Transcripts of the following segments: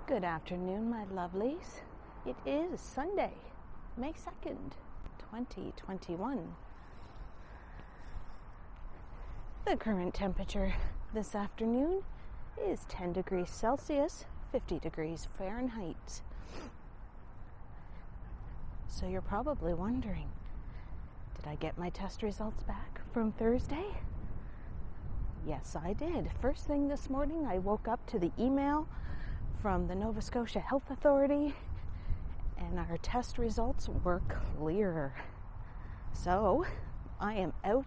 Good afternoon, my lovelies. It is Sunday, May 2nd, 2021. The current temperature this afternoon is 10 degrees Celsius, 50 degrees Fahrenheit. So you're probably wondering, did I get my test results back from Thursday? Yes, I did. First thing this morning, I woke up to the email from the Nova Scotia Health Authority, and our test results were clear. So I am out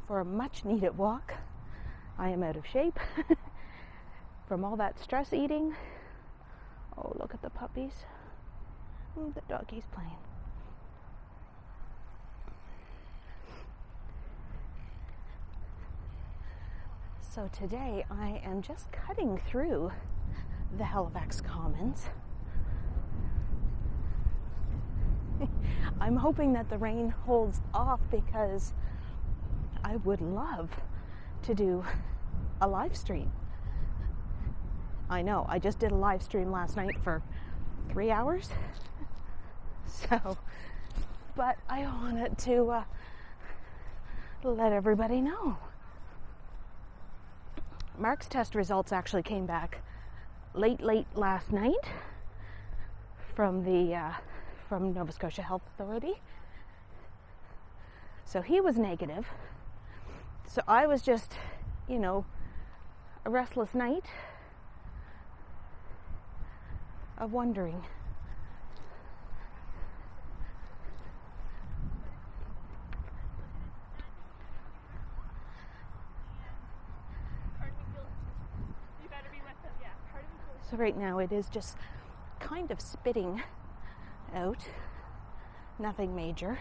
for a much needed walk. I am out of shape from all that stress eating. Oh, look at the puppies. The doggy's playing. So today I am just cutting through the Halifax Commons. I'm hoping that the rain holds off because I would love to do a live stream. I know, I just did a live stream last night for 3 hours. So, but I wanted to let everybody know. Mark's test results actually came back late last night from Nova Scotia Health Authority. So he was negative. So I was just, a restless night of wondering. So right now it is just kind of spitting out, nothing major.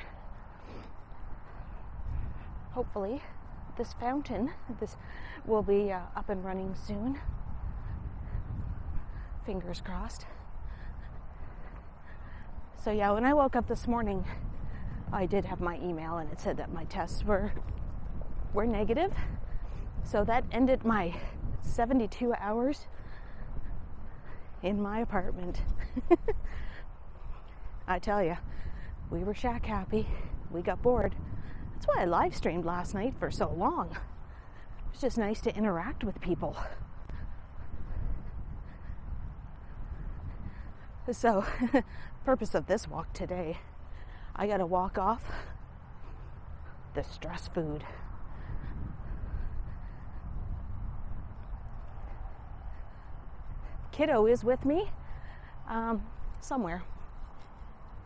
Hopefully this fountain, will be up and running soon. Fingers crossed. So yeah, when I woke up this morning, I did have my email and it said that my tests were negative. So that ended my 72 hours in my apartment. I tell you, we were shack happy. We got bored. That's why I live streamed last night for so long. It was just nice to interact with people. So, purpose of this walk today, I gotta walk off the stress food. Kiddo is with me somewhere.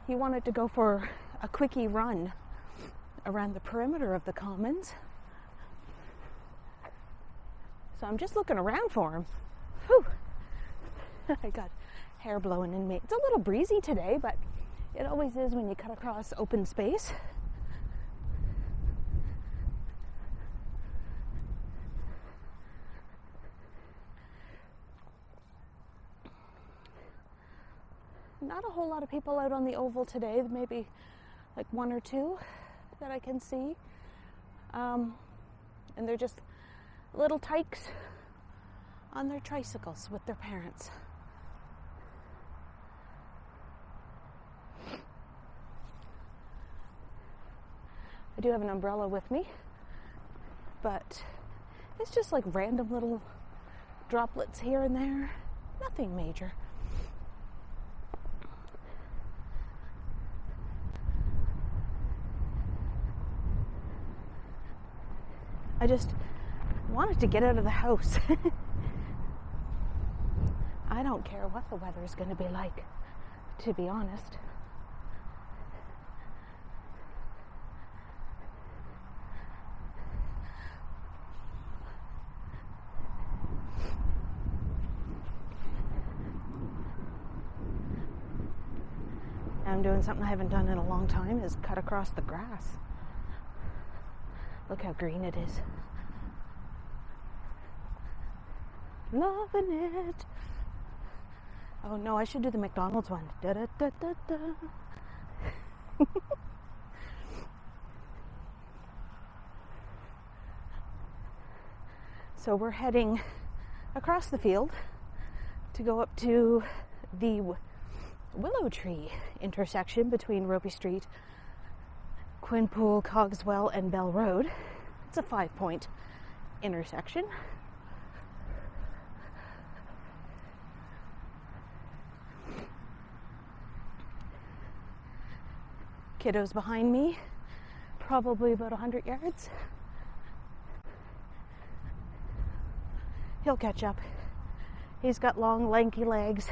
He wanted to go for a quickie run around the perimeter of the Commons. So I'm just looking around for him. Whew. I got hair blowing in me. It's a little breezy today, but it always is when you cut across open space. Not a whole lot of people out on the oval today, maybe like one or two that I can see. And they're just little tykes on their tricycles with their parents. I do have an umbrella with me, but it's just like random little droplets here and there. Nothing major. I just wanted to get out of the house. I don't care what the weather is going to be like, to be honest. I'm doing something I haven't done in a long time, is cut across the grass. Look how green it is. Loving it. Oh no, I should do the McDonald's one. Da da da da da. So we're heading across the field to go up to the Willow Tree intersection between Robie Street, Quinpool, Cogswell, and Bell Road. It's a 5-point intersection. Kiddo's behind me, probably about 100 yards. He'll catch up. He's got long, lanky legs.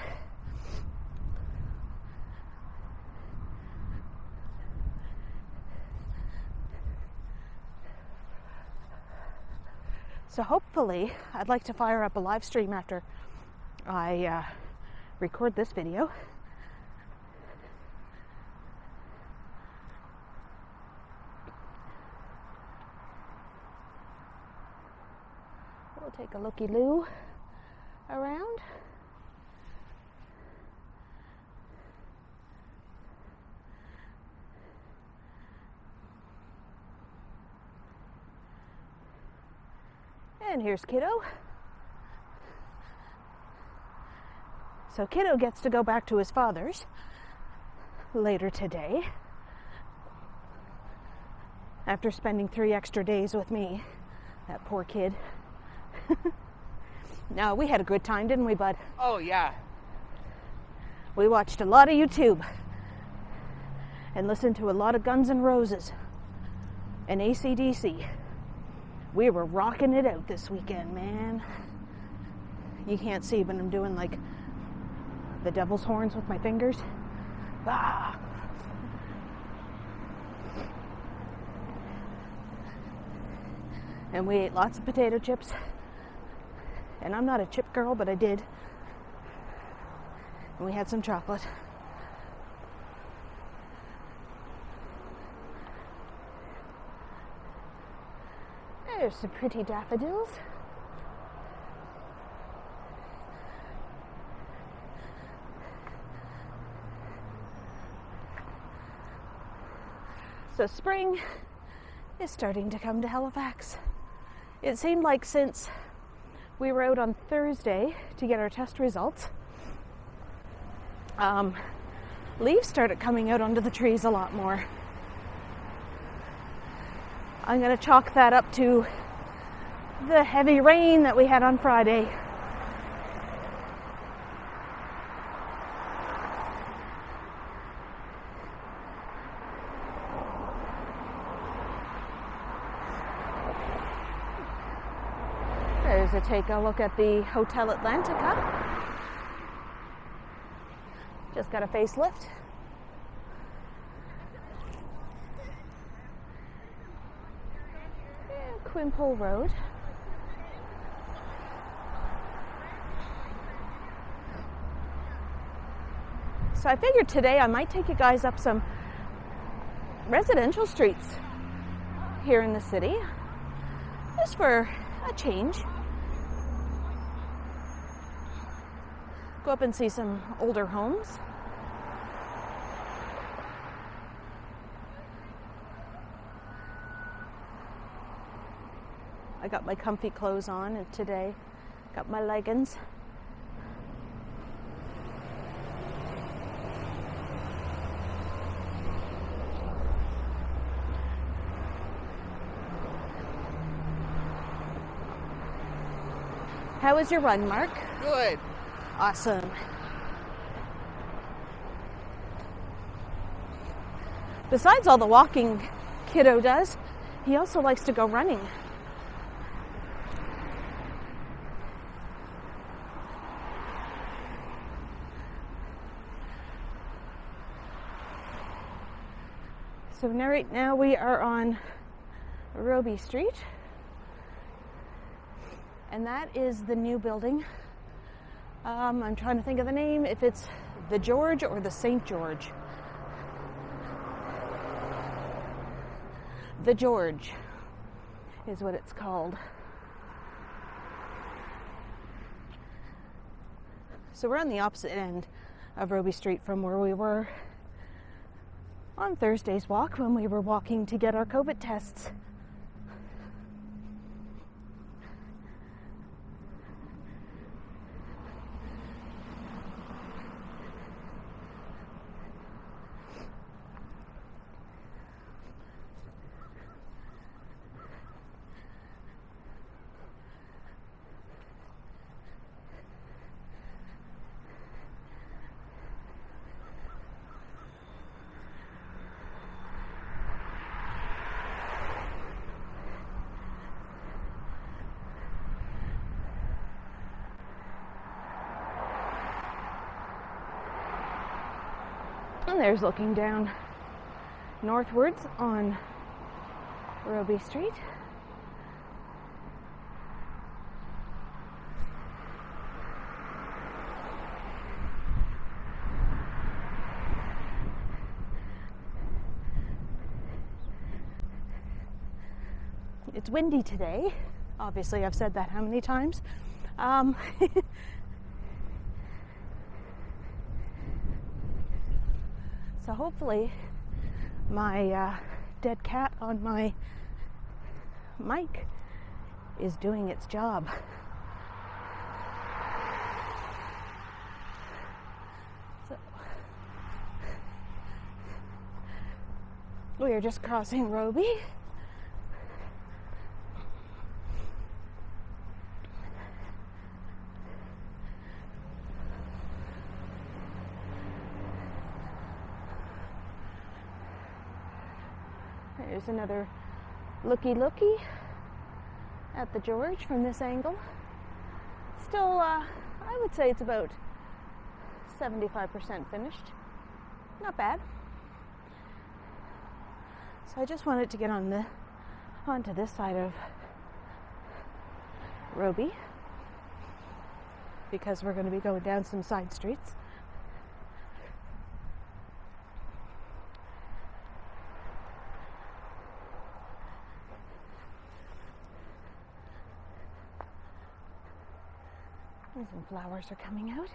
So hopefully, I'd like to fire up a live stream after I record this video. We'll take a looky-loo around. And here's Kiddo. So Kiddo gets to go back to his father's later today after spending 3 extra days with me. That poor kid. No, we had a good time, didn't we, bud? Oh, yeah. We watched a lot of YouTube and listened to a lot of Guns N' Roses and AC/DC. We were rocking it out this weekend, man. You can't see, but I'm doing like the devil's horns with my fingers. Ah. And we ate lots of potato chips. And I'm not a chip girl, but I did. And we had some chocolate. There's some pretty daffodils. So spring is starting to come to Halifax. It seemed like since we were out on Thursday to get our test results, leaves started coming out onto the trees a lot more. I'm going to chalk that up to the heavy rain that we had on Friday. There's a take a look at the Hotel Atlantica. Just got a facelift. Quinpool Road. So I figured today I might take you guys up some residential streets here in the city, just for a change. Go up and see some older homes. I got my comfy clothes on today. Got my leggings. How was your run, Mark? Good. Awesome. Besides all the walking Kiddo does, he also likes to go running. So right now we are on Robie Street, and that is the new building. I'm trying to think of the name, if it's the George or the St. George. The George is what it's called. So we're on the opposite end of Robie Street from where we were on Thursday's walk when we were walking to get our COVID tests. And there's looking down northwards on Roby Street. It's windy today. Obviously, I've said that how many times? So hopefully my dead cat on my mic is doing its job. So we are just crossing Roby. There's another looky at the George from this angle. Still, I would say it's about 75% finished. Not bad. So I just wanted to get onto this side of Roby because we're going to be going down some side streets. Some flowers are coming out.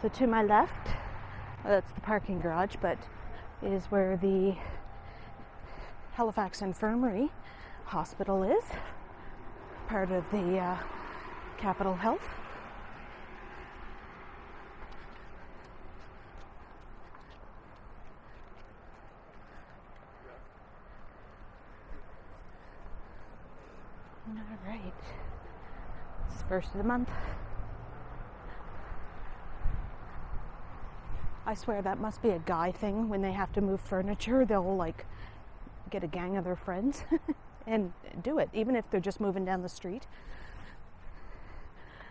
So to my left, well, that's the parking garage, but is where the Halifax Infirmary hospital is. Part of the Capital Health. All right. It's first of the month. I swear that must be a guy thing. When they have to move furniture, they'll like get a gang of their friends and do it, even if they're just moving down the street.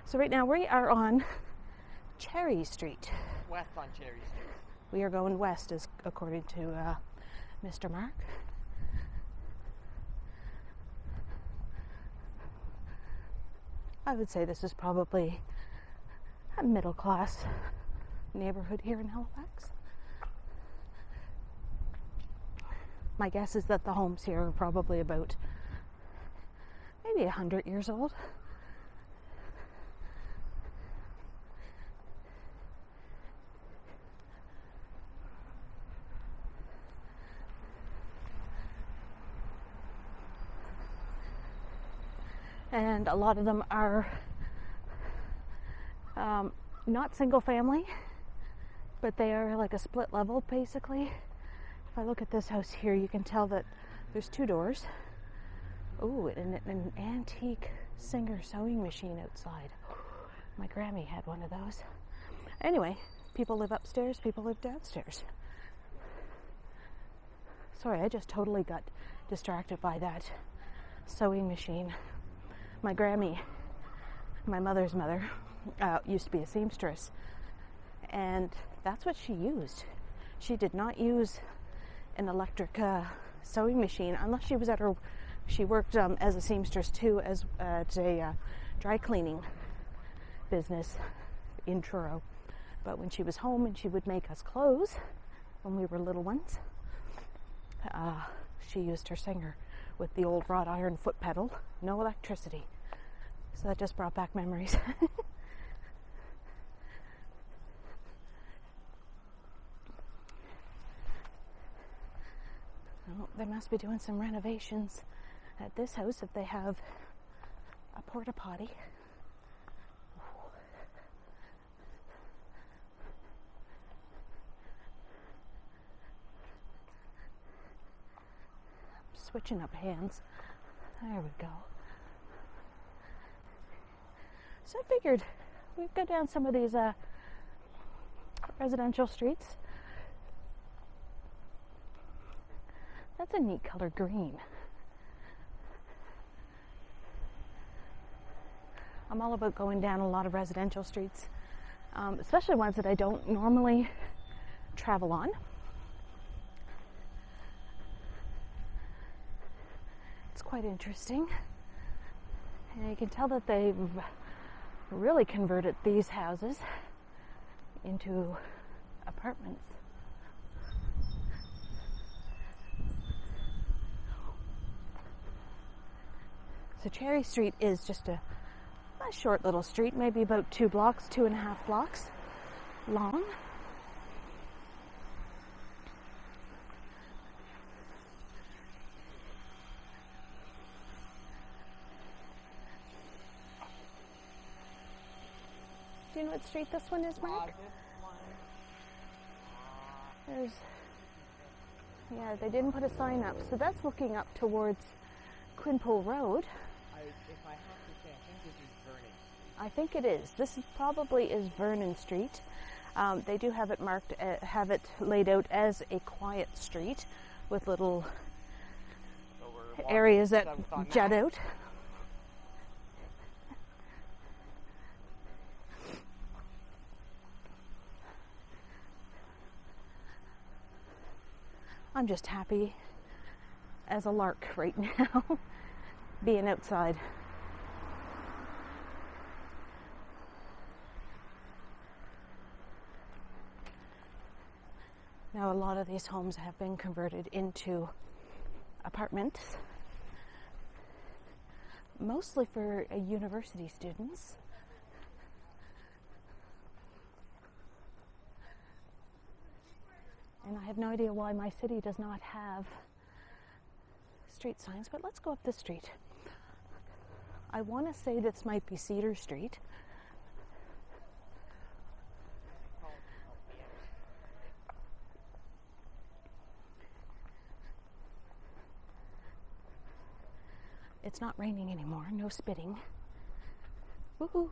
So right now we are on Cherry Street. West on Cherry Street. We are going west, as according to Mr. Mark. I would say this is probably a middle class neighborhood here in Halifax. My guess is that the homes here are probably about maybe 100 years old. And a lot of them are not single family, but they are like a split level basically. If I look at this house here, you can tell that there's two doors. Oh, and an antique Singer sewing machine outside. My Grammy had one of those. Anyway, people live upstairs, people live downstairs. Sorry, I just totally got distracted by that sewing machine. My Grammy, my mother's mother, used to be a seamstress, and that's what she used. She did not use an electric sewing machine unless she was at her. She worked as a seamstress too, as at a dry cleaning business in Truro. But when she was home and she would make us clothes when we were little ones, she used her Singer with the old wrought iron foot pedal, no electricity. So that just brought back memories. Oh, they must be doing some renovations at this house if they have a porta potty. Switching up hands. There we go. So I figured we'd go down some of these residential streets. That's a neat color green. I'm all about going down a lot of residential streets, especially ones that I don't normally travel on. It's quite interesting. And you can tell that they've really converted these houses into apartments. So Cherry Street is just a short little street, maybe about 2.5 blocks long. Do you know what street this one is, Mark? Yeah, they didn't put a sign up, so that's looking up towards Quinpool Road. If I have to say, I think this is Vernon. I think it is. This probably is Vernon Street. They do have it marked, have it laid out as a quiet street with little areas that jut out. I'm just happy as a lark right now, being outside. Now, a lot of these homes have been converted into apartments, mostly for university students. And I have no idea why my city does not have street signs, but let's go up this street. I want to say this might be Cedar Street. It's not raining anymore, no spitting. Woohoo!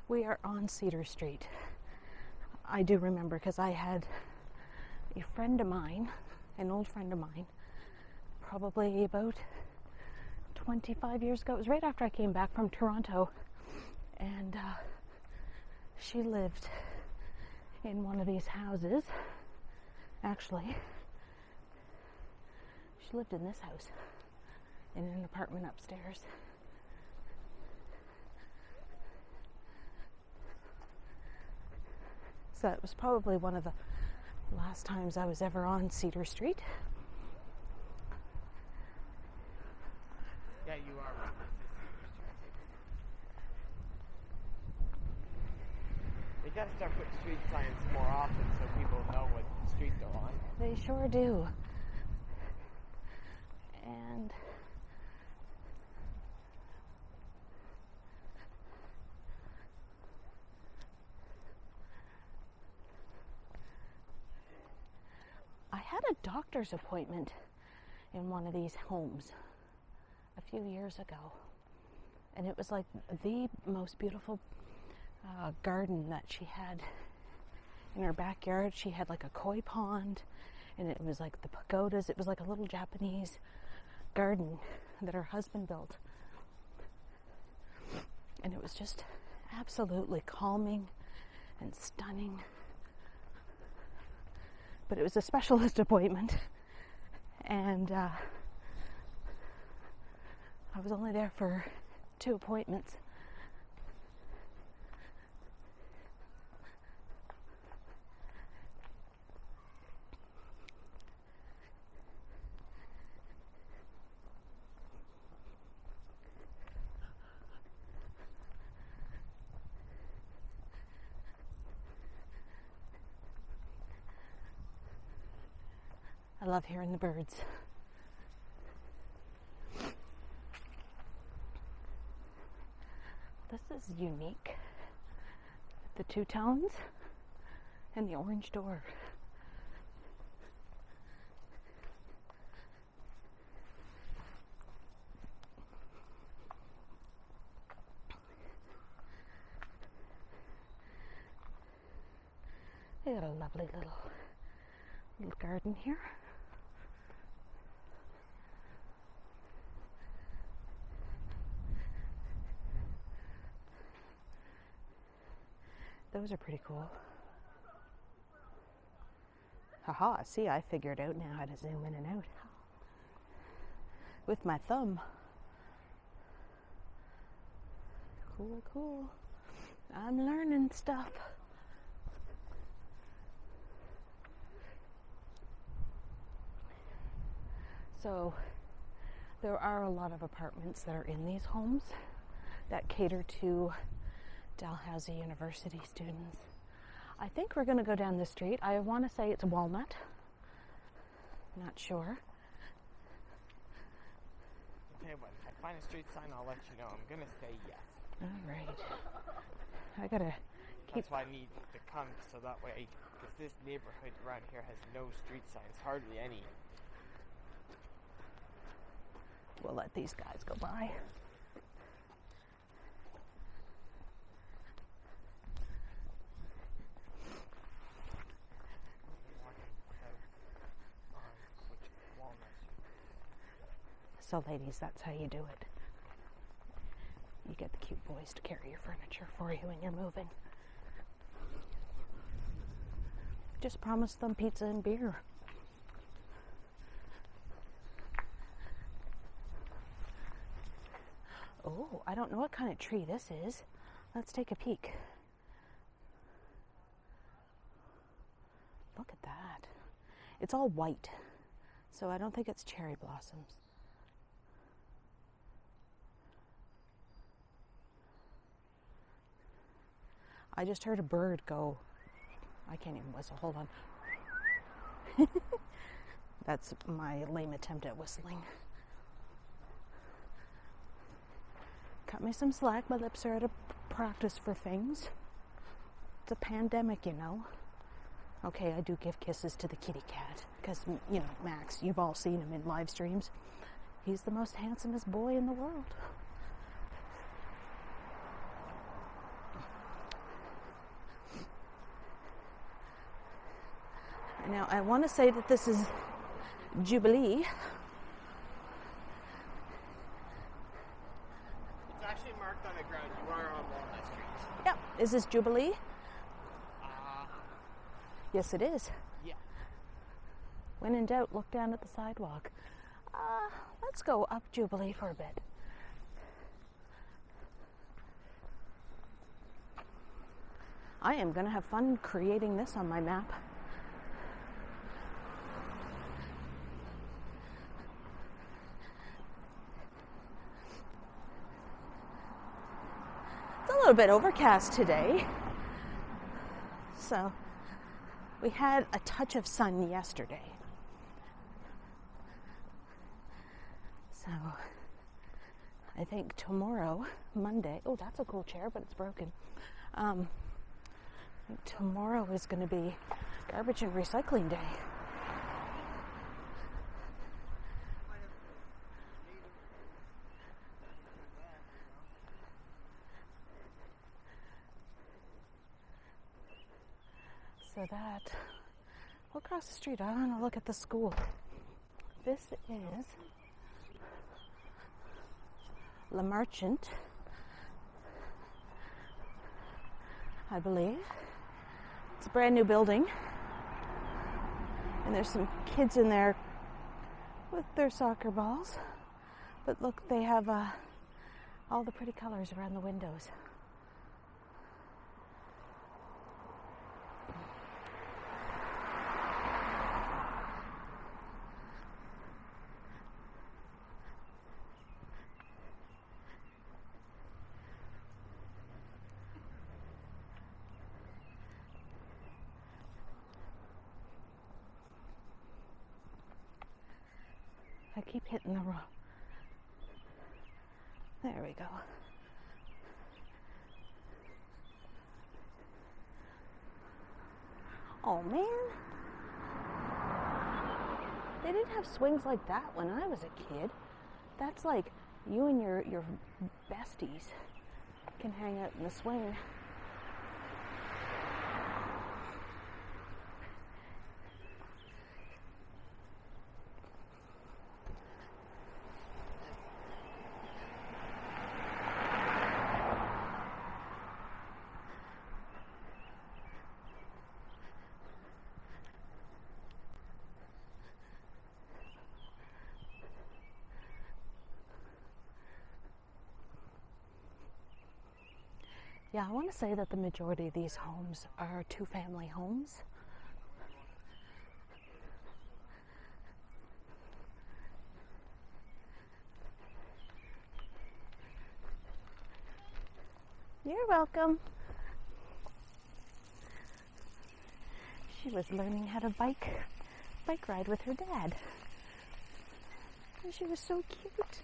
We are on Cedar Street. I do remember because I had a friend of mine, an old friend of mine, probably about 25 years ago. It was right after I came back from Toronto, and she lived in one of these houses. Actually, she lived in this house, in an apartment upstairs. So it was probably one of the last times I was ever on Cedar Street. Yeah, you are right. They gotta start putting street signs more often so people know what street they're on. They sure do. And I had a doctor's appointment in one of these homes a few years ago, and it was like the most beautiful garden that she had in her backyard. She had like a koi pond, and it was like the pagodas. It was like a little Japanese garden that her husband built, and it was just absolutely calming and stunning. But it was a specialist appointment, and I was only there for 2 appointments. I love hearing the birds. This is unique. The two tones and the orange door. They got a lovely little garden here. Those are pretty cool. Haha, see, I figured out now how to zoom in and out with my thumb. Cool, cool. I'm learning stuff. So there are a lot of apartments that are in these homes that cater to Dalhousie University students. I think we're going to go down the street. I want to say it's Walnut. Not sure. Okay, but if I find a street sign, I'll let you know. I'm going to say yes. All right. I got to keep... That's why I need to come, so that way, because this neighborhood around here has no street signs, hardly any. We'll let these guys go by. So ladies, that's how you do it. You get the cute boys to carry your furniture for you when you're moving. Just promise them pizza and beer. Oh, I don't know what kind of tree this is. Let's take a peek. Look at that. It's all white, so I don't think it's cherry blossoms. I just heard a bird go. I can't even whistle. Hold on. That's my lame attempt at whistling. Cut me some slack. My lips are out of practice for things. It's a pandemic, you know. Okay, I do give kisses to the kitty cat. Because, you know, Max, you've all seen him in live streams. He's the most handsomest boy in the world. Now, I want to say that this is Jubilee. It's actually marked on the ground. You are on Walnut Street. Yep. Is this Jubilee? Yes, it is. Yeah. When in doubt, look down at the sidewalk. Let's go up Jubilee for a bit. I am going to have fun creating this on my map. It's a little bit overcast today. So we had a touch of sun yesterday. So I think tomorrow, Monday, oh, that's a cool chair, but it's broken. I think tomorrow is going to be garbage and recycling day. So that, we'll cross the street. I want to look at the school. This is Le Marchant, I believe. It's a brand new building. And there's some kids in there with their soccer balls. But look, they have all the pretty colors around the windows. I keep hitting the wrong. There we go. Oh man. They didn't have swings like that when I was a kid. That's like you and your besties can hang out in the swing. Yeah, I want to say that the majority of these homes are two-family homes. You're welcome. She was learning how to bike ride with her dad. And she was so cute.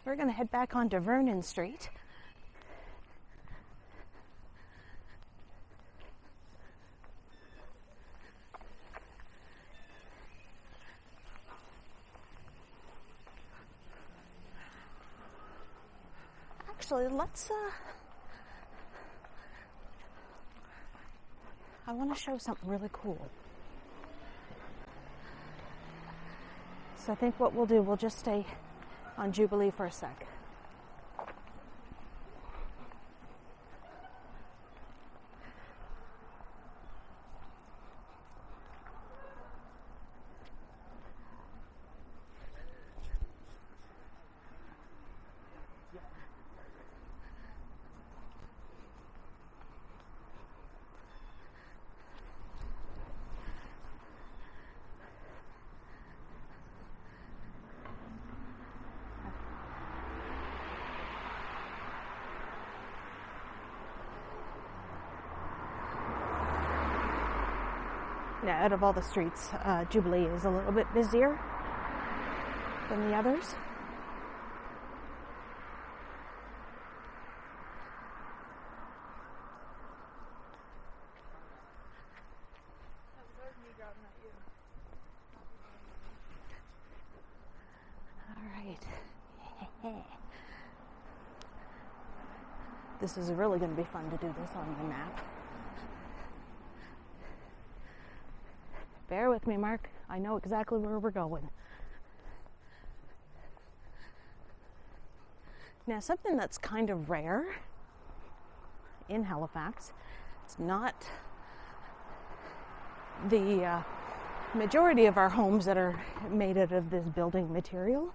We're going to head back onto Vernon Street. Actually, let's I want to show something really cool. So I think what we'll do, we'll just stay on Jubilee for a sec. Now, out of all the streets, Jubilee is a little bit busier than the others. All right. This is really going to be fun to do this on the map. Bear with me, Mark. I know exactly where we're going. Now, something that's kind of rare in Halifax, it's not the majority of our homes that are made out of this building material,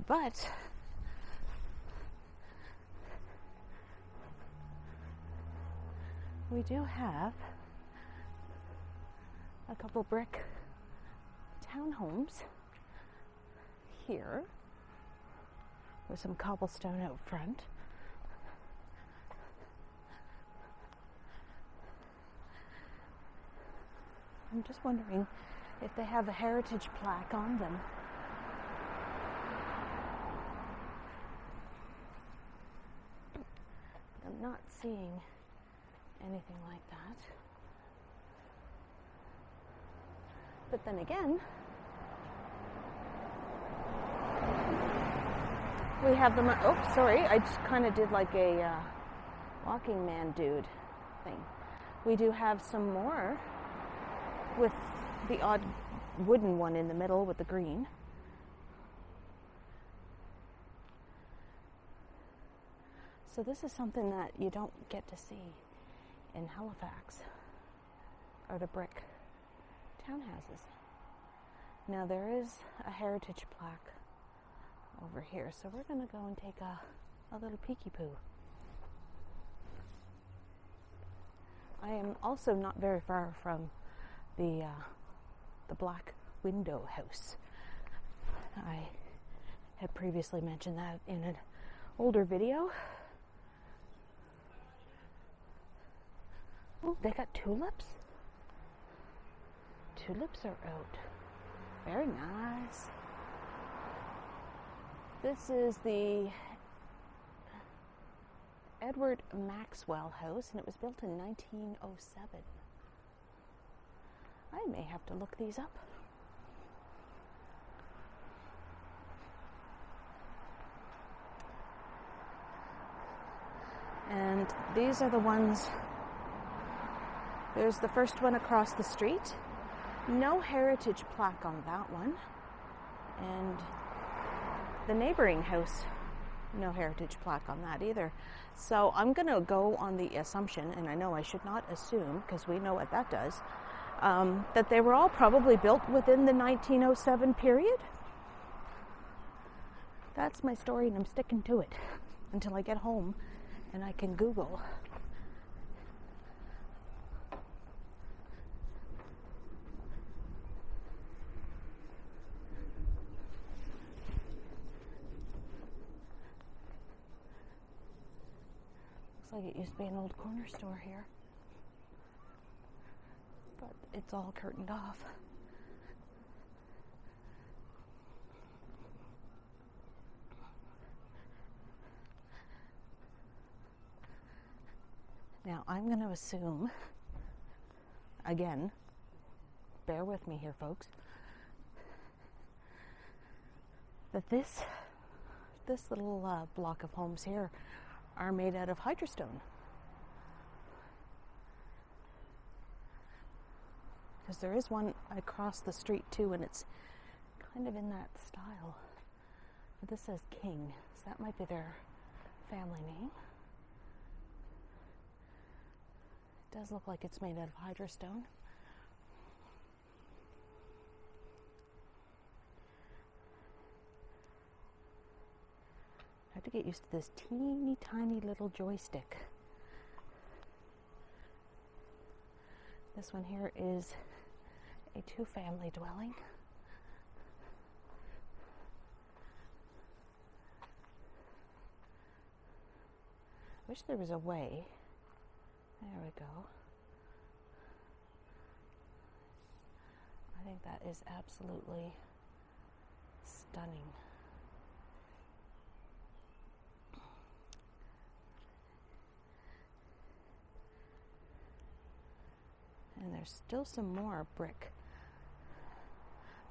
but we do have a couple brick townhomes here with some cobblestone out front. I'm just wondering if they have a heritage plaque on them. I'm not seeing anything like that. But then again, we have them. Oh, sorry, I just kind of did like a walking man dude thing. We do have some more with the odd wooden one in the middle with the green. So this is something that you don't get to see in Halifax, are the brick townhouses. Now there is a heritage plaque over here, so we're going to go and take a little peeky poo. I am also not very far from the Black Window House. I had previously mentioned that in an older video. Oh, they got tulips. Tulips are out. Very nice. This is the Edward Maxwell House, and it was built in 1907. I may have to look these up. And these are the ones, there's the first one across the street. No heritage plaque on that one. And the neighboring house, no heritage plaque on that either. So I'm going to go on the assumption, and I know I should not assume because we know what that does, that they were all probably built within the 1907 period. That's my story, and I'm sticking to it until I get home and I can Google. Looks like it used to be an old corner store here, but it's all curtained off. Now, I'm going to assume, again, bear with me here, folks, that this little block of homes here are made out of hydrostone. Because there is one across the street, too, and it's kind of in that style. But this says King, so that might be their family name. Does look like it's made out of hydrostone. I have to get used to this teeny tiny little joystick. This one here is a two-family dwelling. Wish there was a way. There we go. I think that is absolutely stunning. And there's still some more brick.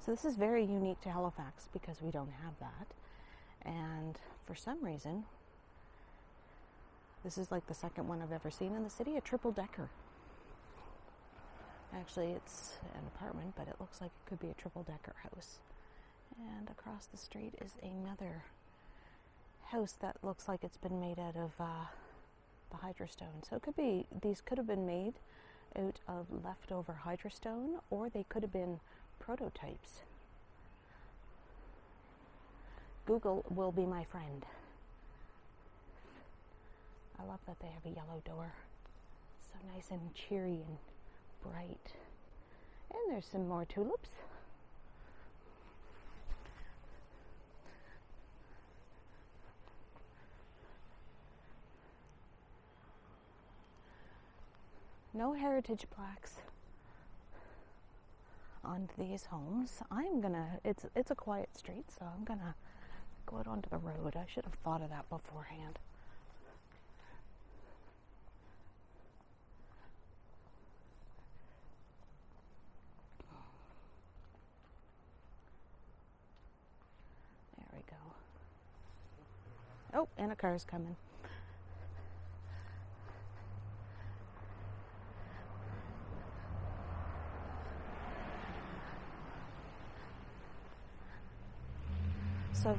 So this is very unique to Halifax because we don't have that. And for some reason, this is like the second one I've ever seen in the city, a triple-decker. Actually, it's an apartment, but it looks like it could be a triple-decker house. And across the street is another house that looks like it's been made out of the hydrostone. So it could be, these could have been made out of leftover hydrostone, or they could have been prototypes. Google will be my friend. I love that they have a yellow door. So nice and cheery and bright. And there's some more tulips. No heritage plaques on these homes. It's a quiet street, so I'm gonna go out onto the road. I should have thought of that beforehand. There we go. Oh, and a car's coming. So,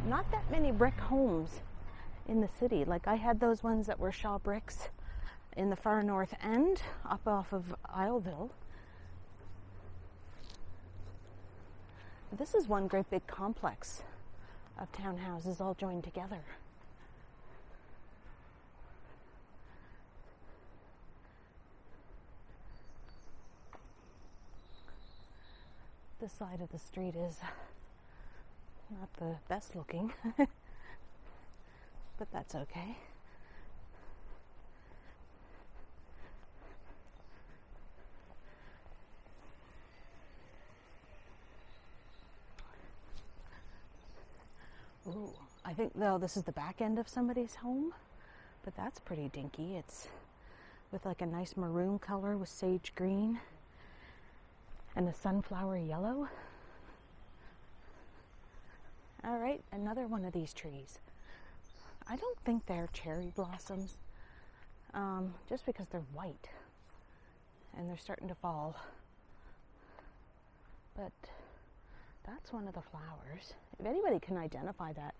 not that many brick homes in the city. Like, I had those ones that were Shaw bricks in the far north end, up off of Isleville. This is one great big complex of townhouses all joined together. This side of the street is not the best looking, but that's okay. Ooh, I I think, though, this is the back end of somebody's home, but that's pretty dinky. It's with like a nice maroon color with sage green and a sunflower yellow. All right, another one of these trees. I don't think they're cherry blossoms, just because they're white and they're starting to fall. But that's one of the flowers. If anybody can identify that,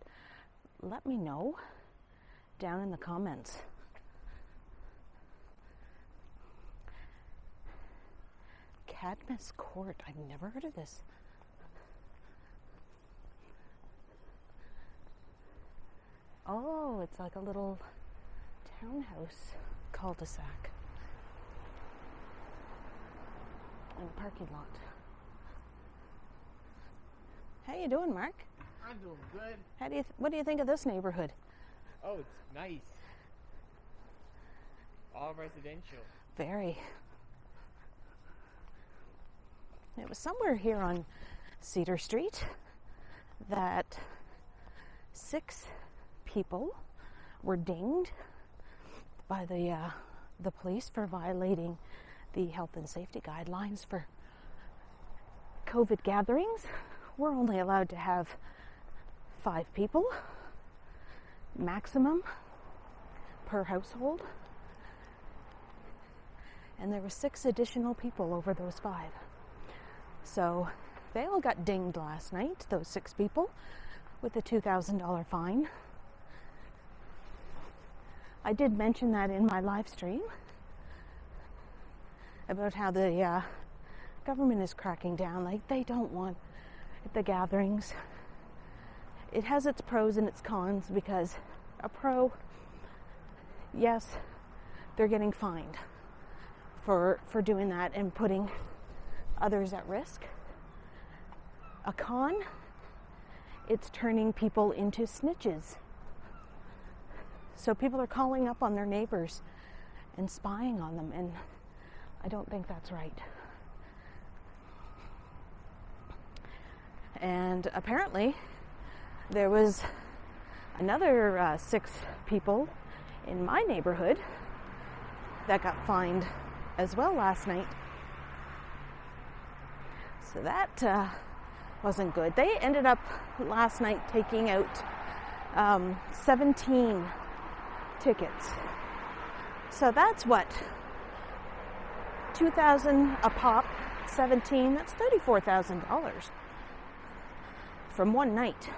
let me know down in the comments. Cadmus Court. I've never heard of this. Oh, it's like a little townhouse cul-de-sac and a parking lot. How you doing, Mark? I'm doing good. What do you think of this neighborhood? Oh, it's nice. All residential. Very. It was somewhere here on Cedar Street that 6 people were dinged by the police for violating the health and safety guidelines for COVID gatherings. We're only allowed to have 5 people maximum per household, and there were 6 additional people over those 5. So they all got dinged last night, those 6 people, with a $2,000 fine. I did mention that in my live stream about how the government is cracking down. Like, they don't want the gatherings. It has its pros and its cons, because a pro, yes, they're getting fined for doing that and putting others at risk. A con, it's turning people into snitches. So people are calling up on their neighbors and spying on them, and I don't think that's right. And apparently there was another 6 people in my neighborhood that got fined as well last night. So that wasn't good. They ended up last night taking out 17 tickets. So that's what, $2,000 a pop, 17, that's $34,000 from one night.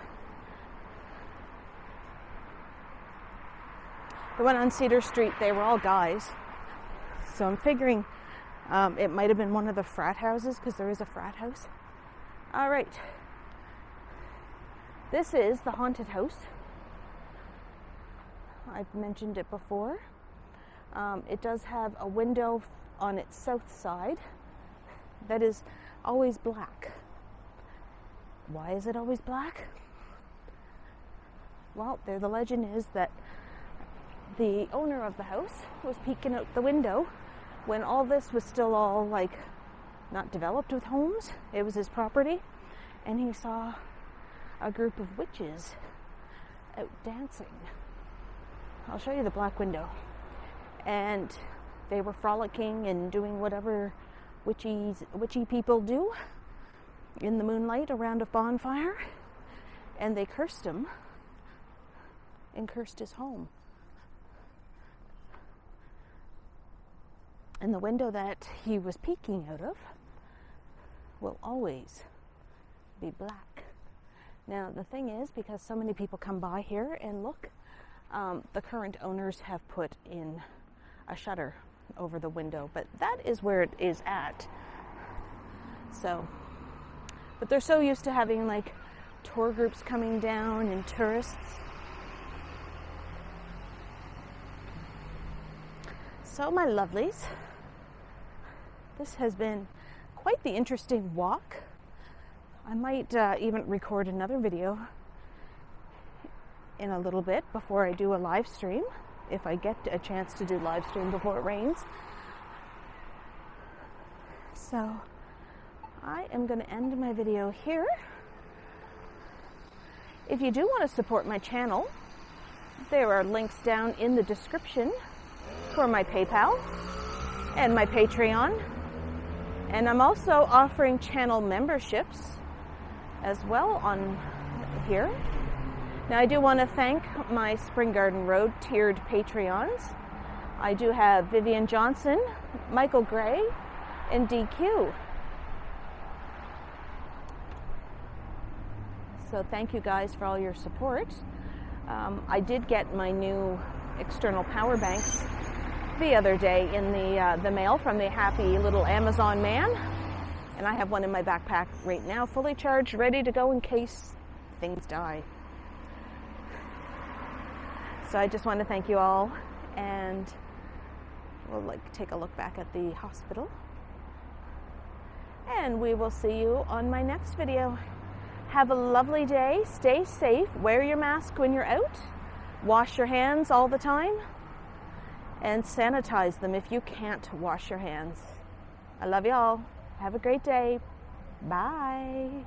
The one on Cedar Street, they were all guys. So I'm figuring it might have been one of the frat houses, because there is a frat house. All right. This is the haunted house. I've mentioned it before. It does have a window on its south side that is always black. Why is it always black? Well, the legend is that the owner of the house was peeking out the window when all this was still all like not developed with homes. It was his property, and he saw a group of witches out dancing. I'll show you the black window. And they were frolicking and doing whatever witchy people do in the moonlight around a bonfire. And they cursed him and cursed his home. And the window that he was peeking out of will always be black. Now, the thing is, because so many people come by here and look, the current owners have put in a shutter over the window, but that is where it is at. So, but they're so used to having like tour groups coming down and tourists. So, my lovelies, this has been quite the interesting walk. I might even record another video in a little bit before I do a live stream, if I get a chance to do live stream before it rains. So I am going to end my video here. If you do want to support my channel, there are links down in the description for my PayPal and my Patreon. And I'm also offering channel memberships as well on here. Now, I do want to thank my Spring Garden Road tiered Patreons. I do have Vivian Johnson, Michael Gray, and Dequeue. So thank you guys for all your support. I did get my new external power banks the other day in the mail from the happy little Amazon man. And I have one in my backpack right now, fully charged, ready to go in case things die. So I just want to thank you all, and we'll take a look back at the hospital. And we will see you on my next video. Have a lovely day, stay safe, wear your mask when you're out, wash your hands all the time, and sanitize them if you can't wash your hands. I love you all. Have a great day. Bye.